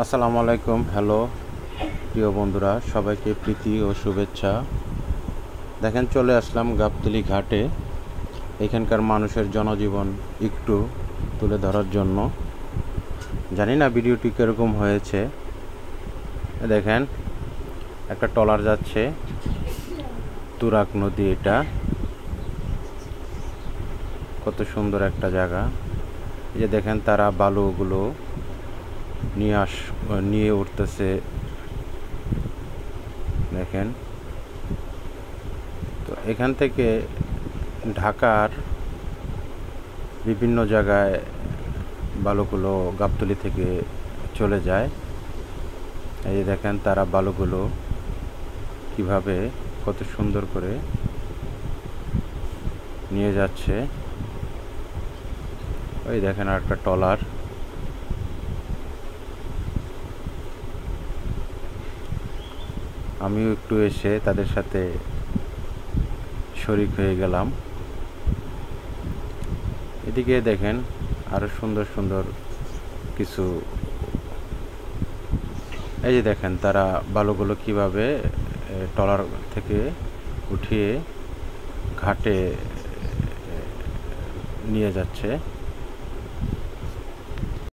আসসালামু আলাইকুম। হ্যালো প্রিয় বন্ধুরা, সবাইকে প্রীতি ও শুভেচ্ছা। দেখেন, চলে আসলাম গাবতলী ঘাটে এখানকার মানুষের জনজীবন একটু তুলে ধরার জন্য। জানি না ভিডিওটি কীরকম হয়েছে। দেখেন, একটা ট্রলার যাচ্ছে, তুরাগ নদী। এটা কত সুন্দর একটা জায়গা। এই যে দেখেন, তারা বালুগুলো নিয়ে উঠতেছে। দেখেন, তো এখান থেকে ঢাকার বিভিন্ন জায়গায় বালুগুলো গাবতলী থেকে চলে যায়। এই যে দেখেন, তারা বালুগুলো কিভাবে কত সুন্দর করে নিয়ে যাচ্ছে। ওই দেখেন, আর একটা ট্রলার। আমিও একটু এসে তাদের সাথে শরিক হয়ে গেলাম। এদিকে দেখেন, আরো সুন্দর সুন্দর কিছু। এই যে দেখেন, তারা বালুগুলো কিভাবে ট্রলার থেকে উঠিয়ে ঘাটে নিয়ে যাচ্ছে।